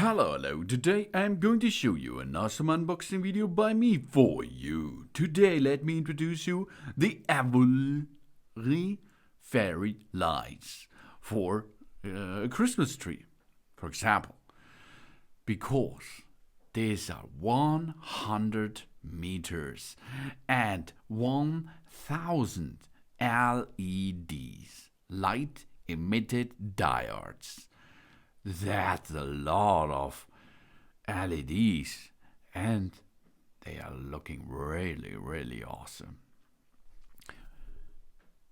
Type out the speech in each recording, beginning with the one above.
Hello, today I'm going to show you an awesome unboxing video by me for you. Today let me introduce you the Avoalre fairy lights for a Christmas tree, for example, because these are 100 meters and 1000 LEDs, light emitted diodes. That's a lot of LEDs, and they are looking really awesome.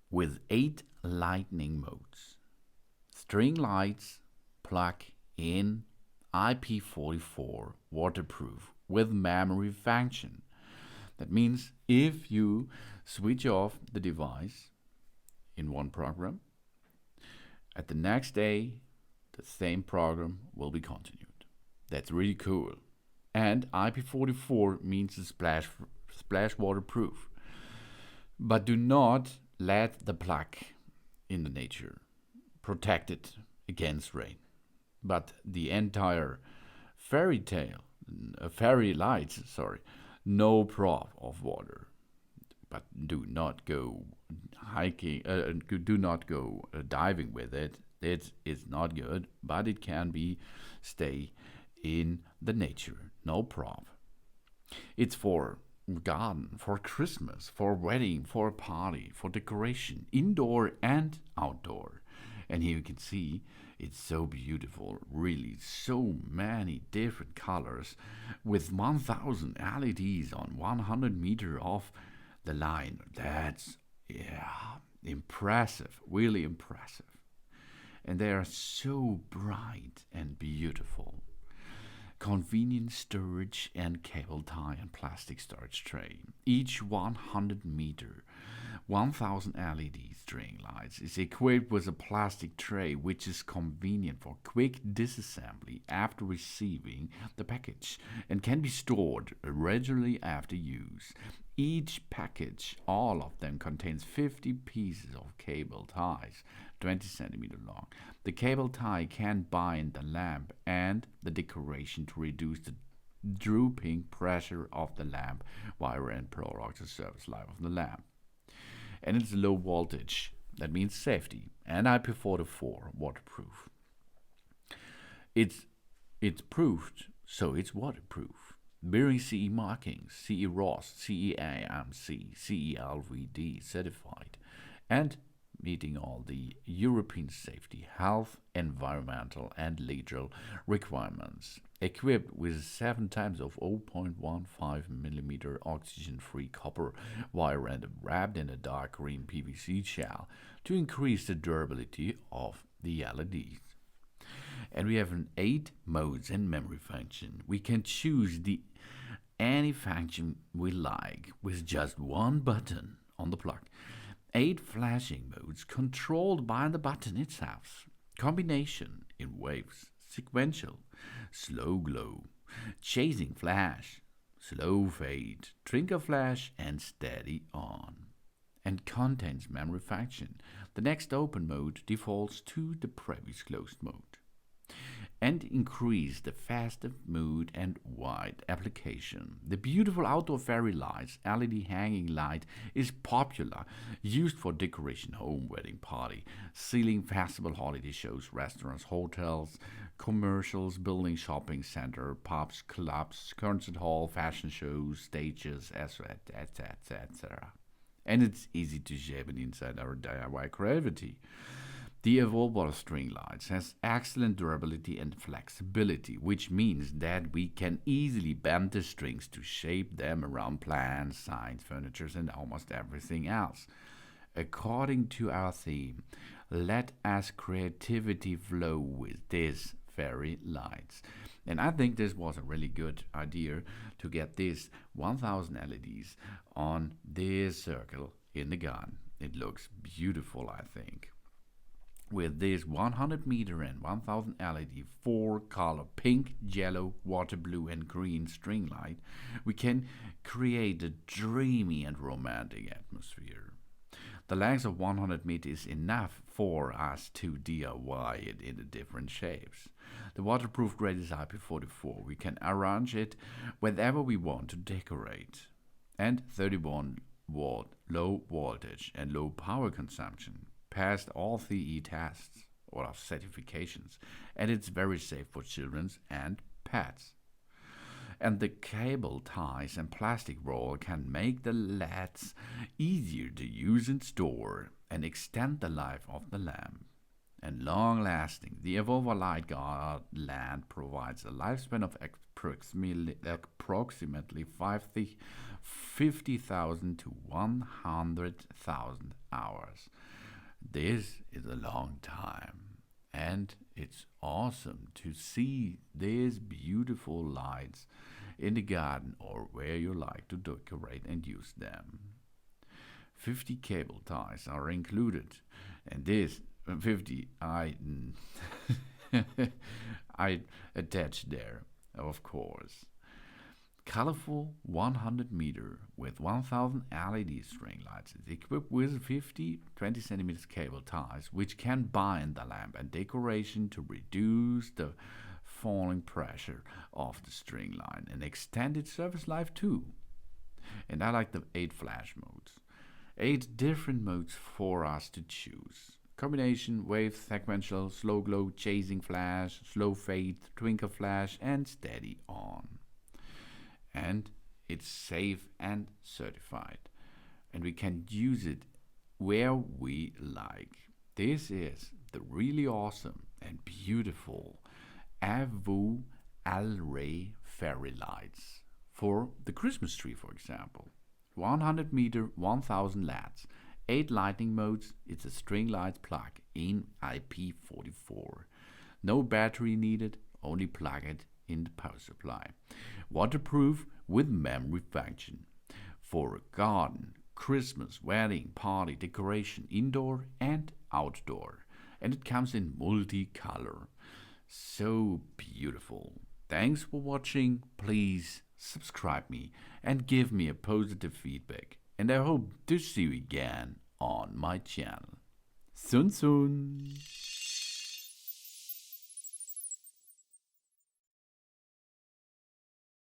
With 8 lightning modes, string lights plug in IP44 waterproof with memory function. That means if you switch off the device in one program, at the next day the same program will be continued. That's really cool. And IP44 means it's splash waterproof. But do not let the plug in the nature. Protect it against rain. But the entire fairy lights, no prop of water. But do not go hiking, do not go diving with it. It is not good, but it can stay in the nature, no prop. It's for garden, for Christmas, for wedding, for a party, for decoration, indoor and outdoor. And here you can see it's so beautiful, really so many different colors with 1000 LEDs on 100 meter of the line. That's impressive, really impressive. And they are so bright and beautiful. Convenient storage and cable tie and plastic storage tray. Each 100 meter, 1000 LED string lights is equipped with a plastic tray which is convenient for quick disassembly after receiving the package and can be stored regularly after use. Each package, all of them, contains 50 pieces of cable ties, 20 centimeters long. The cable tie can bind the lamp and the decoration to reduce the drooping pressure of the lamp wire and prolong the service life of the lamp. And it's low voltage, that means safety, and IP44 waterproof. It's proofed, so it's waterproof. Bearing CE markings, CE-RoHS, CE-EMC, CE-LVD Certified, and meeting all the European safety, health, environmental, and legal requirements. Equipped with 7 times of 0.15 mm oxygen-free copper wire and wrapped in a dark green PVC shell to increase the durability of the LEDs. And we have 8 modes and memory function. We can choose any function we like with just one button on the plug. 8 flashing modes controlled by the button itself. Combination in waves, sequential, slow glow, chasing flash, slow fade, twinkle flash, and steady on. And contains memory function. The next open mode defaults to the previous closed mode. And increase the faster mode and wide application. The beautiful outdoor fairy lights, LED hanging light, is popular, used for decoration, home, wedding, party, ceiling, festival, holiday shows, restaurants, hotels, commercials, building, shopping center, pubs, clubs, concert hall, fashion shows, stages, etc. And it's easy to shape it inside our DIY creativity. The Avoalre string lights has excellent durability and flexibility, which means that we can easily bend the strings to shape them around plants, signs, furniture, and almost everything else. According to our theme, let us creativity flow with these fairy lights. And I think this was a really good idea to get these 1000 LEDs on this circle in the garden. It looks beautiful, I think. With this 100 meter and 1000 LED 4-color pink, yellow, water blue, and green string light, we can create a dreamy and romantic atmosphere. The length of 100 meters is enough for us to DIY it in the different shapes. The waterproof grade is IP44. We can arrange it wherever we want to decorate. And 31-watt low voltage and low power consumption. Passed all CE tests or certifications. And it's very safe for children and pets. And the cable ties and plastic roll can make the LEDs easier to use and store and extend the life of the lamp. And long-lasting, the Avoalre Light Guard lamp provides a lifespan of approximately 50,000 to 100,000 hours. This is a long time, and it's awesome to see these beautiful lights in the garden or where you like to decorate and use them. 50 cable ties are included, and this 50 I attached there, of course. Colorful 100 meter with 1000 LED string lights is equipped with 50 20 centimeters cable ties, which can bind the lamp and decoration to reduce the falling pressure of the string line and extend its service life too. And I like the 8 flash modes. 8 different modes for us to choose. Combination, wave, sequential, slow glow, chasing flash, slow fade, twinkle flash, and steady on. And it's safe and certified. And we can use it where we like. This is the really awesome and beautiful Avoalre fairy lights for the Christmas tree, for example. 100 meter, 1000 LEDs, 8 lighting modes. It's a string light plug in IP44. No battery needed, only plug it in the power supply. Waterproof with memory function for a garden, Christmas, wedding, party, decoration, indoor and outdoor. And it comes in multicolor. So beautiful. Thanks for watching. Please subscribe me and give me a positive feedback. And I hope to see you again on my channel. Soon.